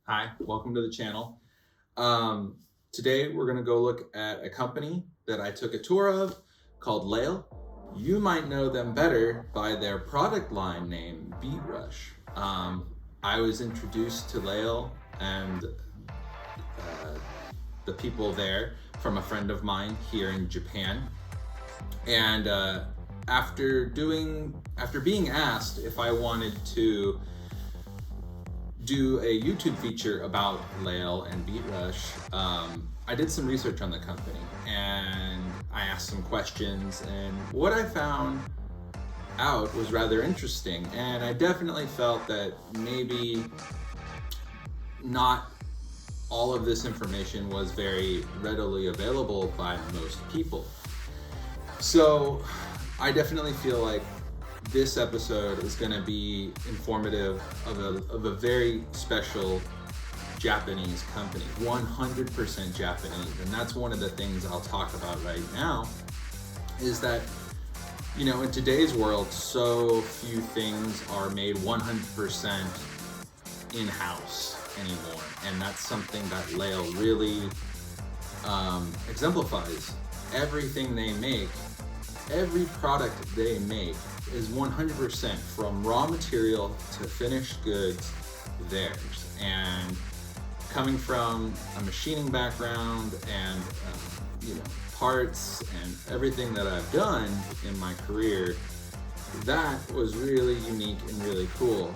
Hi, welcome to the channel. Today we're going to go look at a company that I took a tour of called Laile. You might know them better by their product line name, Beat Rush. I was introduced to Laile and the people there from a friend of mine here in Japan. And after being asked if I wanted to do a YouTube feature about Laile and Beat Rush, I did some research on the company and I asked some questions, and what I found out was rather interesting, and I definitely felt that maybe not all of this information was very readily available by most people. So I definitely feel like this episode is going to be informative of a very special Japanese company, 100% Japanese. And that's one of the things I'll talk about right now, is that, you know, in today's world, so few things are made 100% in-house anymore. And that's something that Laile really exemplifies. Everything they make, every product they make is 100% from raw material to finished goods theirs. And coming from a machining background and parts and everything that I've done in my career, that was really unique and really cool.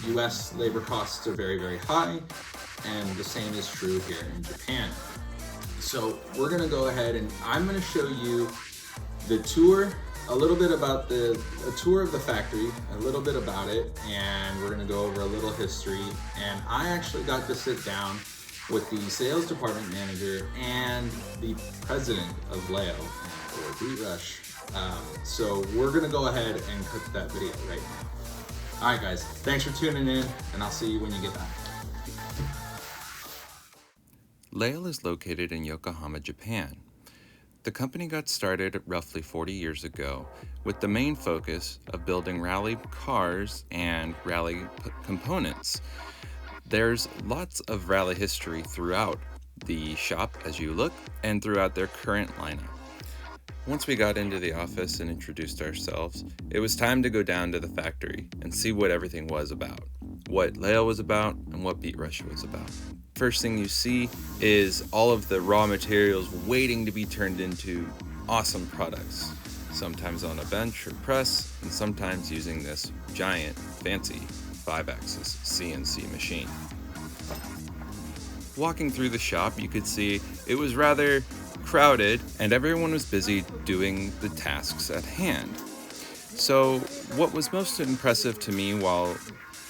US labor costs are very, very high, and the same is true here in Japan. So we're gonna go ahead and I'm gonna show you the tour, a little bit about a tour of the factory, a little bit about it, and we're gonna go over a little history. And I actually got to sit down with the sales department manager and the president of Laile, or Beat Rush. So we're gonna go ahead and cook that video right now. All right, guys, thanks for tuning in, and I'll see you when you get back. Laile is located in Yokohama, Japan. The company got started roughly 40 years ago with the main focus of building rally cars and rally components. There's lots of rally history throughout the shop as you look, and throughout their current lineup. Once we got into the office and introduced ourselves, it was time to go down to the factory and see what everything was about, what Laile was about, and what Beat Rush was about. First thing you see is all of the raw materials waiting to be turned into awesome products, sometimes on a bench or press, and sometimes using this giant, fancy 5-axis CNC machine. Walking through the shop, you could see it was rather crowded and everyone was busy doing the tasks at hand. So what was most impressive to me while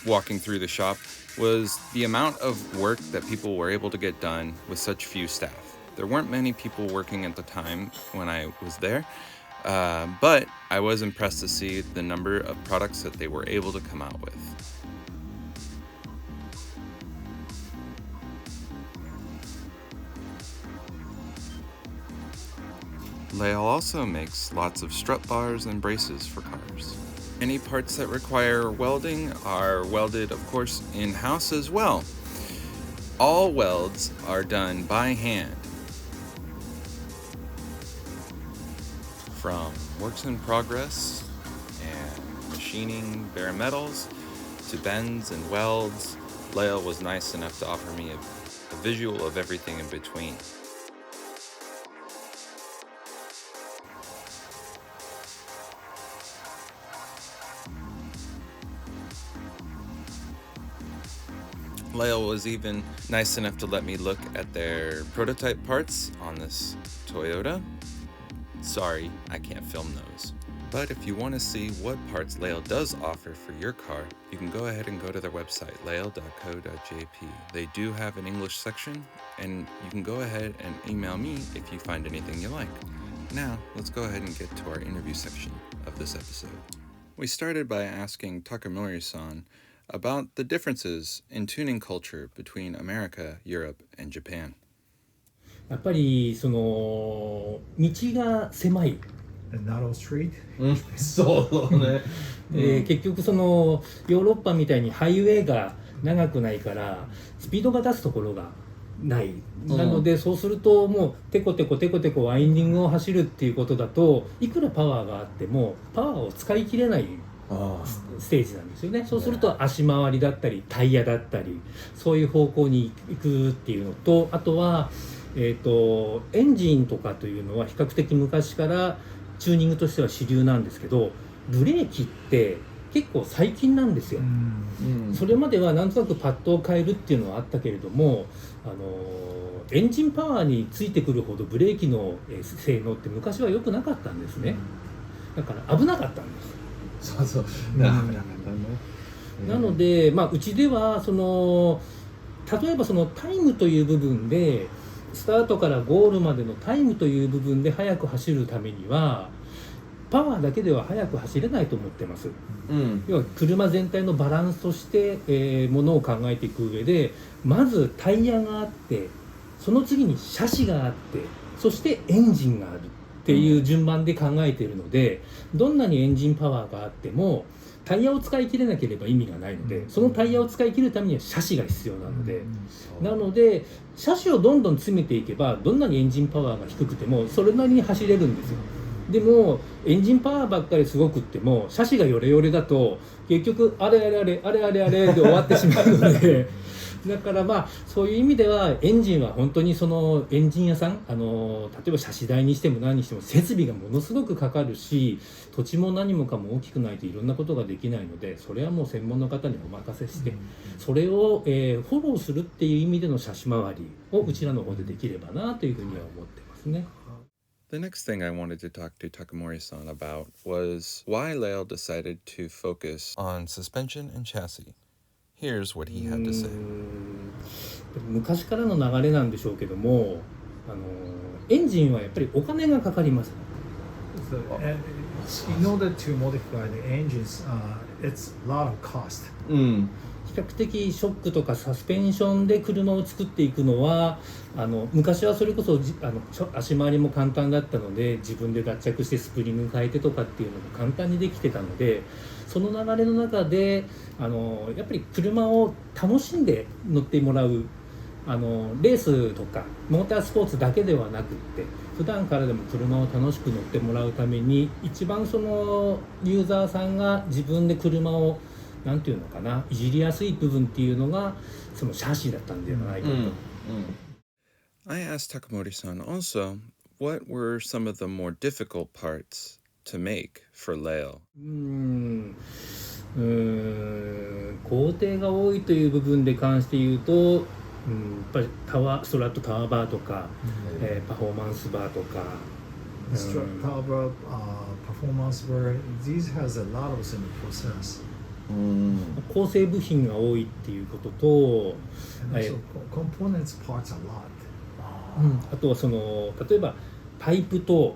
walking through the shop was the amount of work that people were able to get done with such few staff. There weren't many people working at the time when I was there, but I was impressed to see the number of products that they were able to come out with. Laile also makes lots of strut bars and braces for cars. Any parts that require welding are welded, of course, in-house as well. All welds are done by hand. From works in progress and machining bare metals to bends and welds, Laile was nice enough to offer me a visual of everything in between. Laile was even nice enough to let me look at their prototype parts on this Toyota. Sorry, I can't film those. But if you want to see what parts Laile does offer for your car, you can go ahead and go to their website, laile.co.jp. They do have an English section, and you can go ahead and email me if you find anything you like. Now, let's go ahead and get to our interview section of this episode. We started by asking Takamori-san about the differences in tuning culture between America, Europe, and Japan. やっぱりその道が狭い A narrow street? そうね。結局そのヨーロッパみたいにハイウェイが長くないからスピードが出すところがないなので、そうするともうテコテコワインディングを走るっていうことだといくらパワーがあってもパワーを使い切れないステージなんですよね。そうすると足回りだったりタイヤだったりそういう方向に行くっていうのと、あとは、エンジンとかというのは比較的昔からチューニングとしては主流なんですけど、ブレーキって結構最近なんですよ。それまではなんとなくパッドを変えるっていうのはあったけれども、エンジンパワーについてくるほどブレーキの性能って昔は良くなかったんですね。だから危なかったんです。そうそう。危なかったね。なので、うちでは例えばそのタイムという部分でスタートからゴールまでのタイムという部分で速く走るためにはパワーだけでは速く走れないと思ってます。要は車全体のバランスとして、ものを考えていく上でまずタイヤがあってその次にシャシがあってそしてエンジンがあるっていう順番で考えているので、どんなにエンジンパワーがあってもタイヤを使い切れなければ意味がないので、そのタイヤを使い切るためにはシャシが必要なので、シャシをどんどん詰めていけばどんなにエンジンパワーが低くてもそれなりに走れるんですよ。でもエンジンパワーばっかりすごくってもシャシがヨレヨレだと結局あれで終わってしまうのでだからそういう意味ではエンジンは本当にそのエンジン屋さん例えばシャシ代にしても何にしても設備がものすごくかかるし土地も何もかも大きくないといろんなことができないので、それはもう専門の方にお任せしてそれを、フォローするっていう意味でのシャシ回りをうちらの方でできればなというふうには思ってますね。The next thing I wanted to talk to Takamori-san about was why Laile decided to focus on suspension and chassis. Here's what he had to say. 昔からの流れなんでしょうけども、エンジンはやっぱりお金がかかります。In order to modify the engines, it's a lot of cost. 比較的ショックとかサスペンションで車を作っていくのは昔はそれこそ足回りも簡単だったので自分で脱着してスプリング変えてとかっていうのが簡単にできてたので、その流れの中でやっぱり車を楽しんで乗ってもらうレースとかモータースポーツだけではなくって普段からでも車を楽しく乗ってもらうために一番そのユーザーさんが自分で車をなんていうのかないじりやすい部分っていうのがそのシャシだったんではないかと。I asked Takamori-san also what were some of the more difficult parts to make for Laile. 工程が多いという部分で関して言うと、やっぱりストラットタワーバーとか、パフォーマンスバーとか。Power bar, performance bar, these has a lot of in the process. 構成部品が多いっていうことと、components parts a lot. あとは例えばパイプと、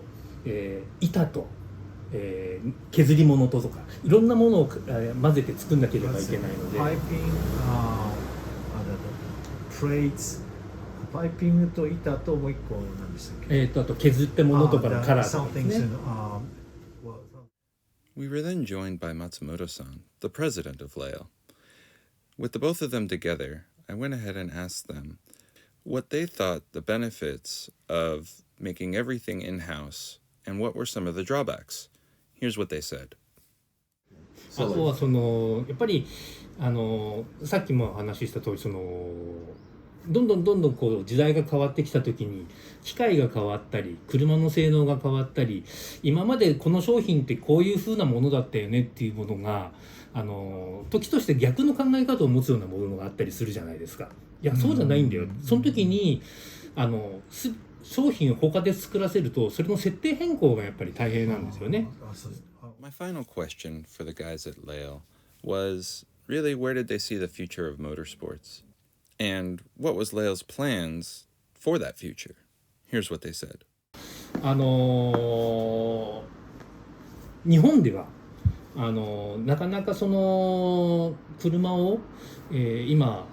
板と、削り物とかいろんなものを、混ぜて作んなければいけないので。パイピング、プレーツ、パイピングと板ともう一個何でしたっけ？あと削ったものとかのカラーとかですね。We were then joined by Matsumoto-san, the president of Laile. With the both of them together, I went ahead and asked them what they thought the benefits of making everything in-house and what were some of the drawbacks. Here's what they said. あとはやっぱりさっきも話した通りどんどんこう時代が変わってきた時に機械が変わったり車の性能が変わったり、今までこの商品ってこういう風なものだったよねっていうものが時として逆の考え方を持つようなものがあったりするじゃないですか。いやそうじゃないんだよ。その時に商品を他で作らせるとそれの設定変更がやっぱり大変なんですよね。My final question for the guys at Laile was really where did they see the future of motorsports? And what was Laile's plans for that future? Here's what they said. 日本ではなかなか車を、今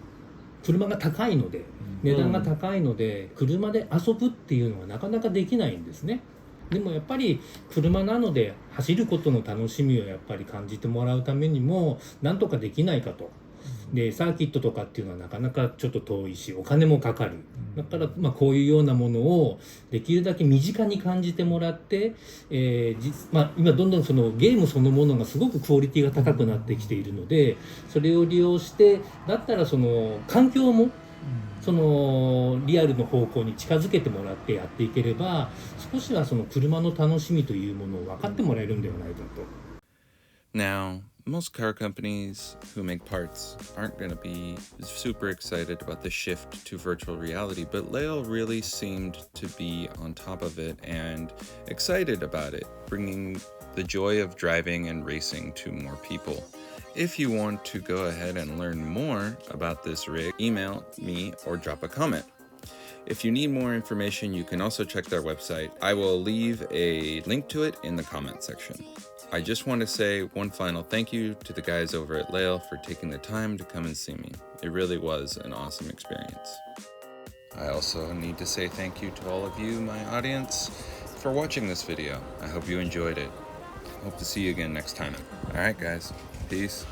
車が高いので値段が高いので、車で遊ぶっていうのはなかなかできないんですね。でもやっぱり車なので走ることの楽しみをやっぱり感じてもらうためにもなんとかできないかとでサーキットとかっていうのはなかなかちょっと遠いしお金もかかる。だからこういうようなものをできるだけ身近に感じてもらって、今どんどんそのゲームそのものがすごくクオリティが高くなってきているので、それを利用してだったらその環境もそのリアルの方向に近づけてもらってやっていければ、少しはその車の楽しみというものを分かってもらえるんではないかと。Now, most car companies who make parts aren't going to be super excited about the shift to virtual reality, but Laile really seemed to be on top of it and excited about it, bringing the joy of driving and racing to more people. If you want to go ahead and learn more about this rig, email me or drop a comment. If you need more information, you can also check their website. I will leave a link to it in the comment section. I just want to say one final thank you to the guys over at Laile for taking the time to come and see me. It really was an awesome experience. I also need to say thank you to all of you, my audience, for watching this video. I hope you enjoyed it. Hope to see you again next time. All right, guys. Peace.